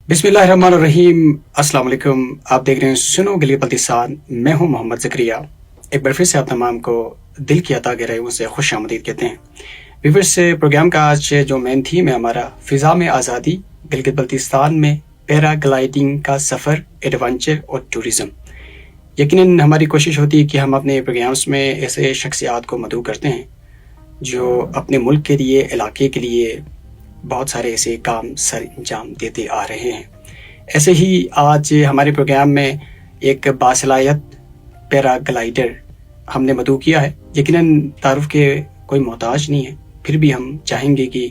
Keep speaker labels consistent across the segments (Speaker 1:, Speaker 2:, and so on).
Speaker 1: بسم اللہ الرحمن الرحیم. السلام علیکم. آپ دیکھ رہے ہیں سنو گلیت بلتستان. میں ہوں محمد زکریا. ایک بار پھر سے آپ تمام کو دل کی عطا گہرائیوں سے خوش آمدید کہتے ہیں. ویورز سے پروگرام کا آج جو مین تھیم ہے ہمارا فضا میں آزادی، گلگت بلتستان میں پیرا گلائیڈنگ کا سفر، ایڈونچر اور ٹورزم. یقیناً ہماری کوشش ہوتی ہے کہ ہم اپنے پروگرامز میں ایسے شخصیات کو مدعو کرتے ہیں جو اپنے ملک کے لیے، علاقے کے لیے بہت سارے ایسے کام سر انجام دیتے آ رہے ہیں. ایسے ہی آج ہمارے پروگرام میں ایک باصلاحیت پیرا گلائیڈر ہم نے مدعو کیا ہے. یقیناً تعارف کے کوئی محتاج نہیں ہے، پھر بھی ہم چاہیں گے کہ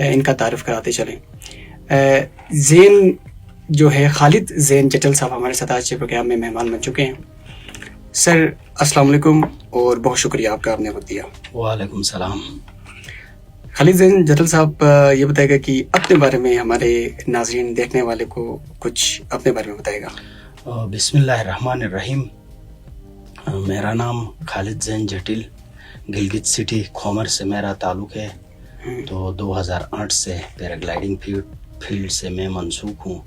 Speaker 1: ان کا تعارف کراتے چلیں. زین جو ہے خالد زین جٹل صاحب ہمارے ساتھ آج کے پروگرام میں مہمان بن چکے ہیں. سر السلام علیکم اور بہت شکریہ آپ کا آپ نے وقت دیا.
Speaker 2: وعلیکم السلام.
Speaker 1: خالد زین جٹل صاحب یہ بتائے گا کہ اپنے بارے میں ہمارے ناظرین دیکھنے والے کو کچھ اپنے بارے میں بتائے گا.
Speaker 2: بسم اللہ الرحمن الرحیم. میرا نام خالد زین جٹل، گلگت سٹی کھومر سے میرا تعلق ہے. تو 2008 سے پیراگلائڈنگ فیلڈ سے میں منسوخ ہوں.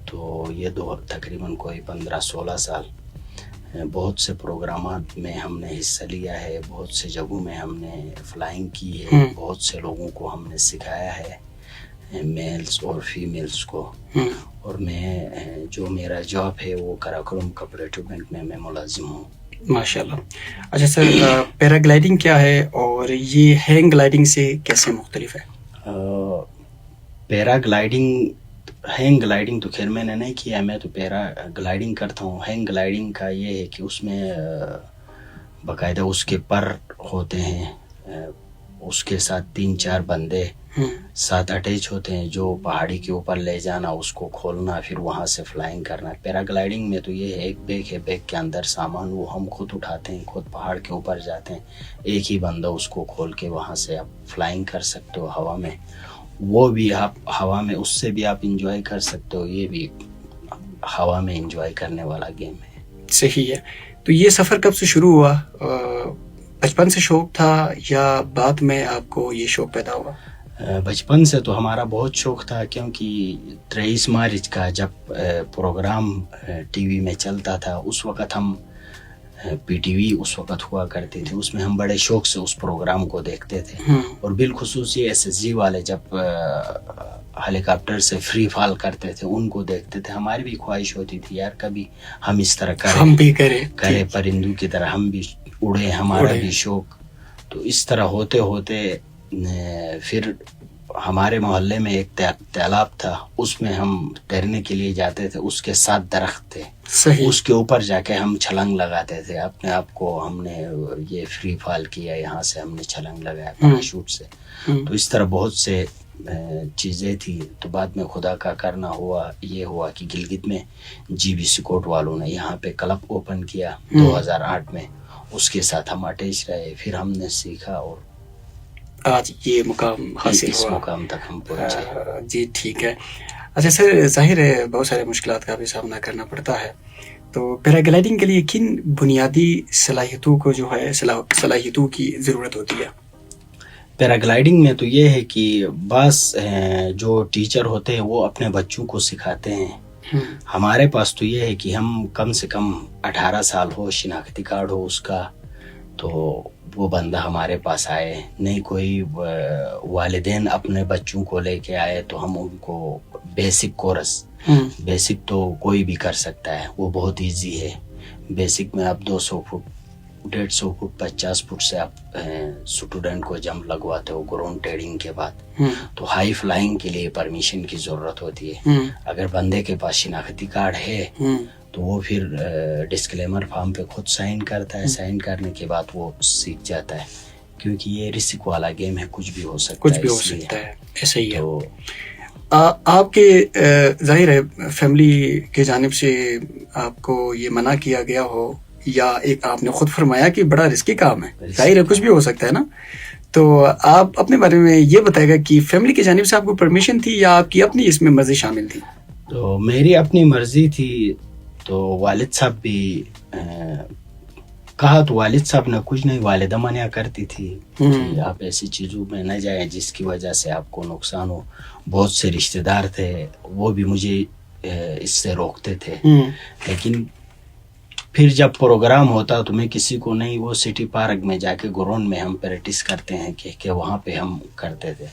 Speaker 2: تو یہ تقریباً کوئی 15-16 سال بہت سے پروگرامات میں ہم نے حصہ لیا ہے، بہت سے جگہوں میں ہم نے فلائنگ کی ہے، بہت سے لوگوں کو ہم نے سکھایا ہے، میلز اور فیمیلز کو. اور میں جو میرا جاب ہے وہ کراکرم کوآپریٹو بینک میں ملازم ہوں.
Speaker 1: ماشاء اللہ. اچھا سر، پیراگلائڈنگ کیا ہے اور یہ ہینگ گلائڈنگ سے کیسے مختلف ہے؟
Speaker 2: ہینگ گلائڈنگ تو خیر میں نے نہیں کیا، میں تو پیرا گلائڈنگ کرتا ہوں. ہینگ گلائڈنگ کا یہ ہے کہ اس میں باقاعدہ اس کے پر ہوتے ہیں، اس کے ساتھ 3-4 بندے ساتھ اٹیچ ہوتے ہیں، جو پہاڑی کے اوپر لے جانا، اس کو کھولنا، پھر وہاں سے فلائنگ کرنا. پیرا گلائڈنگ میں تو یہ ہے ایک بیگ ہے، بیگ کے اندر سامان وہ ہم خود اٹھاتے ہیں، خود پہاڑ کے اوپر جاتے ہیں، ایک ہی بندہ اس کو کھول کے وہاں سے آپ فلائنگ کر سکتے ہو ہوا میں. وہ بھی آپ ہوا میں اس سے بھی آپ انجوائے کر سکتے ہو، یہ بھی ہوا میں انجوائے کرنے والا گیم ہے.
Speaker 1: صحیح ہے. تو یہ سفر کب سے شروع ہوا؟ بچپن سے شوق تھا یا بعد میں آپ کو یہ شوق پیدا ہوا؟
Speaker 2: بچپن سے تو ہمارا بہت شوق تھا، کیونکہ 23 مارچ کا جب پروگرام ٹی وی میں چلتا تھا، اس وقت ہم پی ٹی وی اس وقت ہوا کرتے تھے، اس میں ہم بڑے شوق سے اس پروگرام کو دیکھتے تھے. اور بالخصوص یہ ایس ایس جی والے جب ہیلی کاپٹر سے فری فال کرتے تھے ان کو دیکھتے تھے. ہماری بھی خواہش ہوتی تھی یار کبھی ہم اس طرح کریں پرندوں کی طرح ہم بھی اڑے، ہمارا بھی شوق. تو اس طرح ہوتے ہوتے پھر ہمارے محلے میں ایک تالاب تھا، اس میں ہم تیرنے کے لیے جاتے تھے، اس کے 7 درخت تھے. اس کے اوپر جا کے ہم چھلانگ لگاتے تھے. اپنے آپ کو ہم نے یہ فری فال کیا، یہاں سے ہم نے چھلانگ لگایا پیراشوٹ سے. تو اس طرح بہت سے چیزیں تھی. تو بعد میں خدا کا کرنا یہ ہوا کہ گلگت میں جی بی سکوٹ والوں نے یہاں پہ کلب اوپن کیا 2008 میں. اس کے ساتھ ہم اٹیچ رہے، پھر ہم نے سیکھا اور
Speaker 1: آج یہ مقام حاصل
Speaker 2: اس
Speaker 1: ہوا،
Speaker 2: مقام تک ہم پہنچے.
Speaker 1: جی ٹھیک ہے. اچھا سر، ظاہر ہے بہت سارے مشکلات کا بھی سامنا کرنا پڑتا ہے. تو پیراگلائڈنگ کے لیے کن بنیادی صلاحیتوں کو جو ہے صلاحیتوں کی ضرورت ہوتی ہے؟
Speaker 2: پیراگلائڈنگ میں تو یہ ہے کہ بعض جو ٹیچر ہوتے ہیں وہ اپنے بچوں کو سکھاتے ہیں. ہمارے پاس تو یہ ہے کہ ہم کم سے کم 18 سال ہو، شناختی کارڈ ہو اس کا، تو وہ بندہ ہمارے پاس آئے. نہیں کوئی والدین اپنے بچوں کو لے کے آئے تو ہم ان کو بیسک کورس، بیسک تو کوئی بھی کر سکتا ہے، وہ بہت ایزی ہے. بیسک میں آپ 200 فٹ 150 فٹ 50 فٹ سے آپ اسٹوڈنٹ کو جمپ لگواتے ہو گراؤنڈ ٹیڈنگ کے بعد. تو ہائی فلائنگ کے لیے پرمیشن کی ضرورت ہوتی ہے. اگر بندے کے پاس شناختی کارڈ ہے تو وہ پھر ڈسکلیمر فارم پہ خود سائن کرتا ہے. سائن کرنے کے بعد وہ سیکھ جاتا ہے، کیونکہ یہ رسک والا گیم ہے، کچھ بھی ہو سکتا
Speaker 1: ہے. ایسا ہی ہے. آپ کے ظاہر ہے فیملی کے جانب سے آپ کو یہ منع کیا گیا ہو یا ایک آپ نے خود فرمایا کہ بڑا رسکی کام ہے، ظاہر ہے کچھ بھی ہو سکتا ہے نا. تو آپ اپنے بارے میں یہ بتائے گا کہ فیملی کی جانب سے آپ کو پرمیشن تھی یا آپ کی اپنی اس میں مرضی شامل تھی؟
Speaker 2: تو میری اپنی مرضی تھی. تو والد صاحب بھی کہا تو والد صاحب نے کچھ نہیں, والدہ منع کرتی تھی کہ آپ ایسی چیزوں میں نہ جائیں جس کی وجہ سے آپ کو نقصان ہو. بہت سے رشتہ دار تھے وہ بھی مجھے اس سے روکتے تھے, لیکن پھر جب پروگرام ہوتا تو میں کسی کو نہیں, وہ سٹی پارک میں جا کے گراؤنڈ میں ہم پریکٹس کرتے ہیں کہ وہاں پہ ہم کرتے تھے.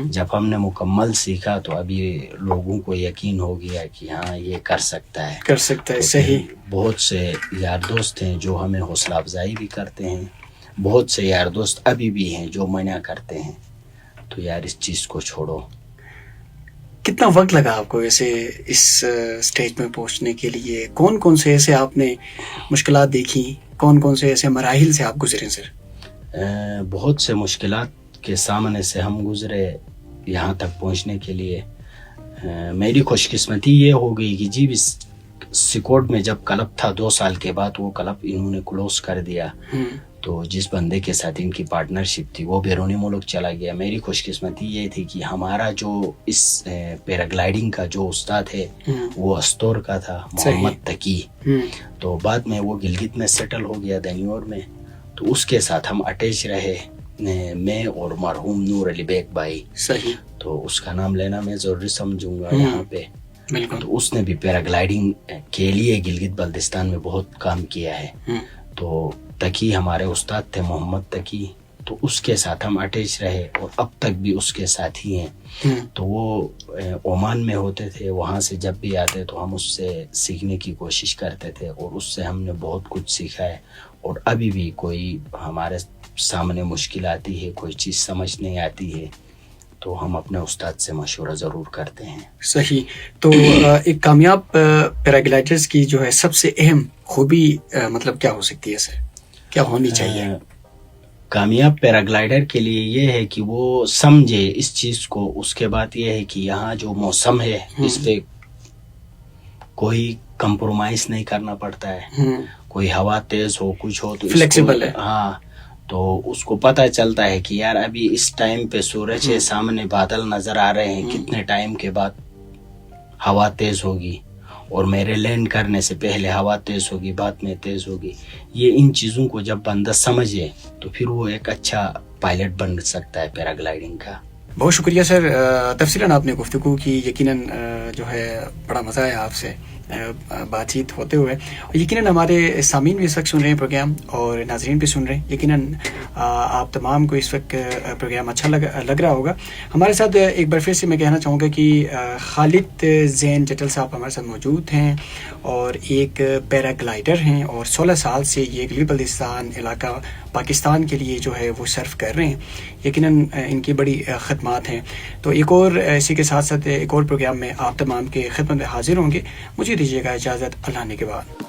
Speaker 2: جب ہم نے مکمل سیکھا تو ابھی لوگوں کو یقین ہو گیا کہ ہاں یہ کر سکتا ہے.
Speaker 1: صحیح.
Speaker 2: بہت سے یار دوست ہیں جو ہمیں حوصلہ افزائی بھی کرتے ہیں, بہت سے یار دوست ابھی بھی ہیں جو منع کرتے ہیں تو یار اس چیز کو چھوڑو.
Speaker 1: کتنا وقت لگا آپ کو ایسے اس سٹیج میں پہنچنے کے لیے؟ کون کون سے ایسے آپ نے مشکلات دیکھی, کون کون سے ایسے مراحل سے آپ گزرے سر؟
Speaker 2: بہت سے مشکلات کے سامنے سے ہم گزرے یہاں تک پہنچنے کے لیے. میری خوش قسمتی یہ ہو گئی کہ جی سکوٹ میں جب کلب تھا 2 سال کے بعد وہ کلب انہوں نے کلوز کر دیا. تو جس بندے کے ساتھ ان کی پارٹنرشپ تھی وہ بیرونی ملک چلا گیا. میری خوش قسمتی یہ تھی کہ ہمارا جو اس پیراگلائڈنگ کا جو استاد ہے وہ استور کا تھا, محمد تقی. تو بعد میں وہ گلگت میں سیٹل ہو گیا دنیور میں, تو اس کے ساتھ ہم اٹیچ رہے, میں اور مرحوم نور علی بیگ بھائی.
Speaker 1: صحیح.
Speaker 2: تو اس کا نام لینا میں ضروری سمجھوں گا یہاں پہ. تو اس نے بھی پیراگلائڈنگ کے لیے گلگت بلتستان میں بہت کام کیا ہے. تو تقی ہمارے استاد تھے, محمد تقی, تو اس کے ساتھ ہم اٹیچ رہے اور اب تک بھی اس کے ساتھ ہی ہیں. تو وہ عمان میں ہوتے تھے, وہاں سے جب بھی آتے تو ہم اس سے سیکھنے کی کوشش کرتے تھے اور اس سے ہم نے بہت کچھ سیکھا ہے. اور ابھی بھی کوئی ہمارے سامنے مشکل آتی ہے, کوئی چیز سمجھ نہیں آتی ہے تو ہم اپنے استاد سے مشورہ ضرور کرتے ہیں.
Speaker 1: صحیح. تو ایک کامیاب پیراگلائڈرز کی جو ہے سب سے اہم خوبی مطلب کیا ہو سکتی ہے سر, کیا ہونی چاہیے؟
Speaker 2: کامیاب پیراگلائڈر کے لیے یہ ہے کہ وہ سمجھے اس چیز کو. اس کے بعد یہ ہے کہ یہاں جو موسم ہے اس پہ کوئی کمپرومائز نہیں کرنا پڑتا ہے. کوئی ہوا تیز ہو کچھ ہو تو
Speaker 1: فلیکسیبل ہے.
Speaker 2: ہاں, تو اس کو پتہ چلتا ہے کہ یار ابھی اس ٹائم پہ سورج ہے, سامنے بادل نظر آ رہے ہیں, کتنے ٹائم کے بعد ہوا تیز ہوگی اور میرے لینڈ کرنے سے پہلے ہوا تیز ہوگی, بعد میں تیز ہوگی. یہ ان چیزوں کو جب بندہ سمجھے تو پھر وہ ایک اچھا پائلٹ بن سکتا ہے پیراگلائڈنگ کا.
Speaker 1: بہت شکریہ سر, تفصیلاً آپ نے گفتگو کی. یقیناً جو ہے بڑا مزہ آیا آپ سے بات چیت ہوتے ہوئے. یقیناً ہمارے سامعین بھی اس وقت سن رہے ہیں پروگرام اور ناظرین بھی سن رہے ہیں. یقیناً آپ تمام کو اس وقت پروگرام اچھا لگ رہا ہوگا. ہمارے ساتھ ایک بار پھر سے میں کہنا چاہوں گا کہ خالد زین جٹل صاحب ہمارے ساتھ موجود ہیں اور ایک پیراگلائڈر ہیں اور 16 سال سے یہ گلگت بلتستان علاقہ پاکستان کے لیے جو ہے وہ سرو کر رہے ہیں. یقیناً ان کی بڑی خدمات ہیں. تو ایک اور اسی کے ساتھ ساتھ ایک اور پروگرام میں آپ تمام کے خدمت میں حاضر ہوں گے. مجھے دیجیے گا اجازت, اللہ نے کے بعد.